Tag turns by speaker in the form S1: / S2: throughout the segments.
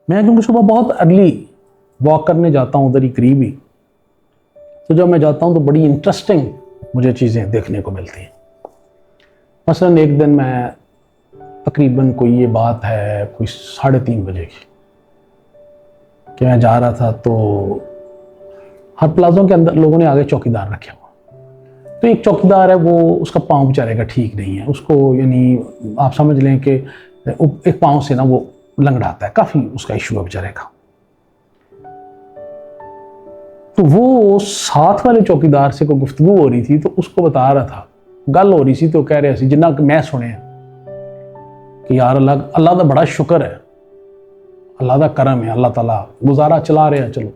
S1: मैं क्योंकि सुबह बहुत अर्ली वॉक करने जाता हूँ उधर ही करीब ही, तो जब मैं जाता हूँ तो बड़ी इंटरेस्टिंग मुझे चीज़ें देखने को मिलती हैं। मसलन एक दिन मैं तकरीबन कोई ये बात है कोई 3:30 बजे की कि मैं जा रहा था, तो हर प्लाजों के अंदर लोगों ने आगे चौकीदार रखे हुआ। तो एक चौकीदार है, वो उसका पाँव बेचारे का ठीक नहीं है, उसको यानी आप समझ लें कि एक पाँव से ना वो लंगड़ाता है, काफ़ी उसका इशू है बेचारे का। तो वो साथ वाले चौकीदार से कोई गुफ्तगू हो रही थी, तो उसको बता रहा था, गल हो रही थी, तो कह रहे थे जिन्ना मैं सुने कि यार अल्लाह का बड़ा शुक्र है, अल्लाह का करम है, अल्लाह ताला गुजारा चला रहे हैं। चलो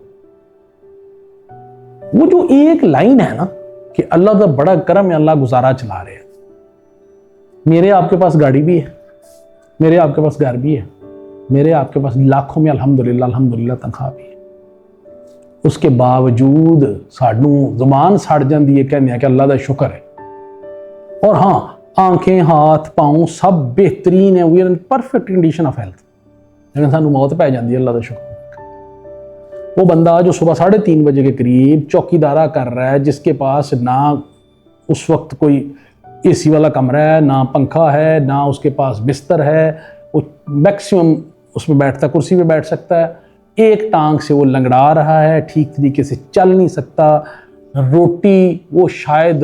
S1: वो जो एक लाइन है ना कि अल्लाह का बड़ा करम है, अल्लाह गुजारा चला रहे हैं। मेरे आपके पास गाड़ी भी है, मेरे आपके पास घर भी है, मेरे आपके पास लाखों में अल्हम्दुलिल्लाह अल्हम्दुलिल्लाह तनख्वाह भी है। उसके बावजूद सानू जुबान सड़ जाती है कहने कि अल्लाह का शुक्र है। और हाँ, आंखें हाथ पाँव सब बेहतरीन है, we are in perfect condition of health, लेकिन सानू मौत पै जाती है अल्लाह का शुक्र। वो बंदा जो सुबह 3:30 बजे के करीब चौकीदारा कर रहा है, जिसके पास ना उस वक्त कोई एसी वाला कमरा है, ना पंखा है, ना उसके पास बिस्तर है, वो मैक्सिमम उसमें बैठता, कुर्सी पे बैठ सकता है, एक टांग से वो लंगड़ा रहा है, ठीक तरीके से चल नहीं सकता, रोटी वो शायद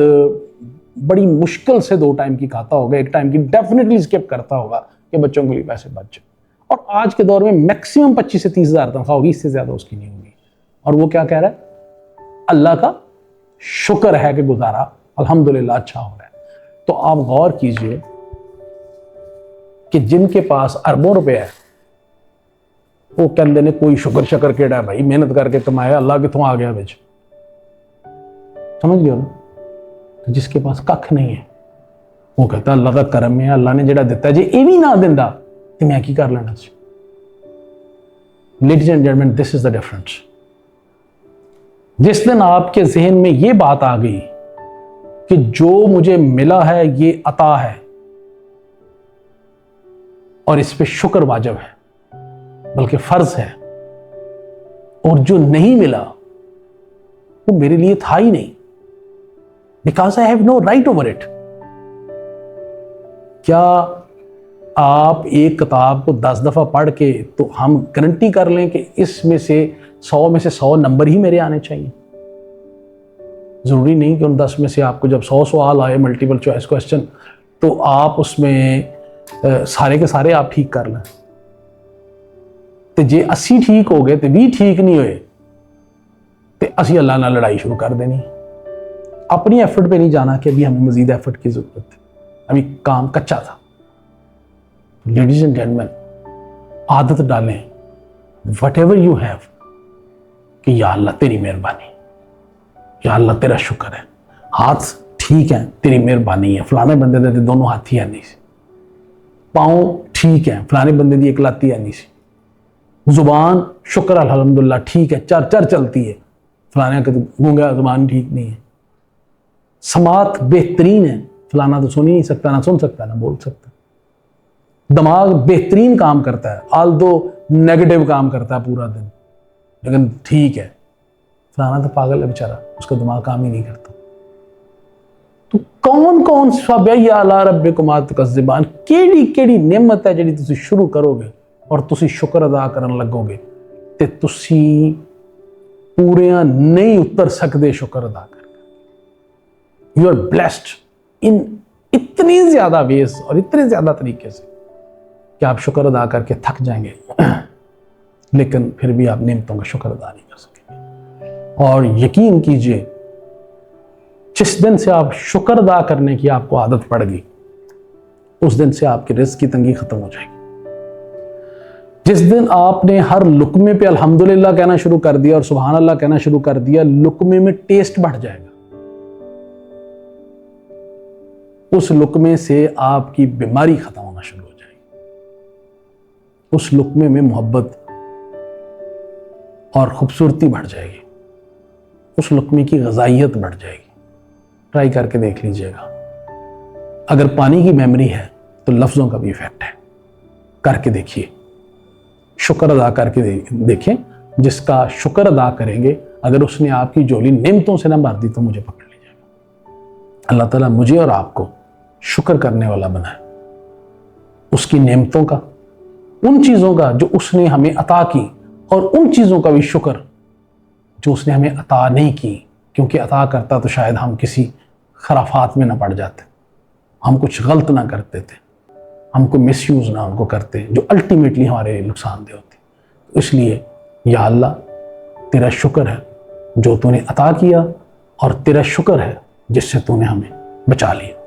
S1: बड़ी मुश्किल से 2 टाइम की खाता होगा, 1 टाइम की डेफिनेटली स्किप करता होगा कि बच्चों के लिए पैसे बच जाए। और आज के दौर में मैक्सिमम 25 से 30 हज़ार तनख्वाह होगी, इससे ज्यादा उसकी नहीं होगी। और वो क्या कह रहा है, अल्लाह का शुक्र है कि गुजारा अल्हम्दुलिल्लाह अच्छा हो रहा है। तो आप गौर कीजिए कि जिनके पास अरबों रुपए है, वो कहते ने कोई शुक्र शक्र केड़ा है भाई, मेहनत करके कमाया, अल्लाह कितों आ गया बिच, समझ गए ना। तो जिसके पास कख नहीं है वो कहता अल्लाह का करम है, अल्लाह ने जेड़ा दिता, जे ये भी ना दिंदा तो मैं की कर लेना। Ladies and gentleman, this is the difference. जिस दिन आपके जहन में ये बात आ गई कि जो मुझे मिला है ये अता है और इस पे शुक्र वाजिब है, बल्कि फर्ज है, और जो नहीं मिला वो मेरे लिए था ही नहीं, because I have no right over it. क्या आप एक किताब को 10 दफा पढ़ के तो हम गारंटी कर लें कि इसमें से 100 में से 100 नंबर ही मेरे आने चाहिए? जरूरी नहीं कि उन 10 में से आपको जब 100 सवाल आए मल्टीपल चॉइस क्वेश्चन, तो आप उसमें सारे के सारे आप ठीक कर लें। तो जे 80 ठीक हो गए तो 20 ठीक नहीं हुए तो असी अल्लाह नाल लड़ाई शुरू कर देनी। अपनी एफर्ट पे नहीं जाना कि अभी हमें मजीद एफर्ट की जरूरत है, अभी काम कच्चा था। लेडीज एंड जेंटलमैन, आदत डालें वट एवर यू हैव कि या अल्लाह तेरी मेहरबानी, या अल्लाह तेरा शुक्र है, हाथ ठीक है तेरी मेहरबानी है, फलाने बंदे दे दोनों हाथी है नहीं सी, पाँव ठीक है फलाने बंदे दी एक लाती है नहीं सी, जुबान शुक्र अल्हम्दुलिल्लाह ठीक है, चर चर चलती है, फलाने का गूंगा जुबान ठीक नहीं है, समात बेहतरीन है, फलाना तो सुन ही नहीं सकता, ना सुन सकता ना बोल सकता, दिमाग बेहतरीन काम करता है, आल दो नेगेटिव काम करता है पूरा दिन, लेकिन ठीक है, फलाना तो पागल है बेचारा, उसका दिमाग काम ही नहीं करता। तो कौन कौन सब है या अला रब्बिकुम तुकज़्ज़िबान, केड़ी केड़ी नेमत है जिहड़ी तुसीं शुरू करोगे और तुसीं शुक्र अदा करन लगोगे ते तुसीं पूरियां नहीं उतर सकते शुक्र अदा करके। यू आर ब्लेस्ड इन इतनी ज्यादा वेज और इतने ज्यादा तरीके से कि आप शुक्र अदा करके थक जाएंगे लेकिन फिर भी आप नेमतों का शुक्र अदा नहीं कर सकेंगे। और यकीन कीजिए, जिस दिन से आप शुक्र अदा करने की आपको आदत पड़ गई, उस दिन से आपकी रिज़्क़ की तंगी खत्म हो जाएगी। जिस दिन आपने हर लुकमे पे अल्हम्दुलिल्लाह कहना शुरू कर दिया और सुभान अल्लाह कहना शुरू कर दिया, लुकमे में टेस्ट बढ़ जाएगा। उस लुकमे से आपकी बीमारी खत्म होना शुरू हो जाएगी। उस लुकमे में मोहब्बत और खूबसूरती बढ़ जाएगी, उस लुकमे की ग़िज़ाइयत बढ़ जाएगी। ट्राई करके देख लीजिएगा। अगर पानी की मेमोरी है तो लफ्ज़ों का भी इफेक्ट है, करके देखिए। शुक्र अदा करके देखें। जिसका शुक्र अदा करेंगे, अगर उसने आपकी झोली नेमतों से ना भर दी तो मुझे पकड़ लीजिएगा। अल्लाह ताला मुझे और आपको शुक्र करने वाला बनाए, उसकी नेमतों का, उन चीज़ों का जो उसने हमें अता की, और उन चीज़ों का भी शुक्र जो उसने हमें अता नहीं की, क्योंकि अता करता तो शायद हम किसी खराफात में ना पड़ जाते, हम कुछ गलत ना करते थे, हम कोई मिसयूज़ ना उनको करते जो अल्टीमेटली हमारे लिए नुकसानदेह होती। तो इसलिए या अल्लाह, तेरा शुक्र है जो तूने अता किया, और तेरा शुक्र है जिससे तूने हमें बचा लिया।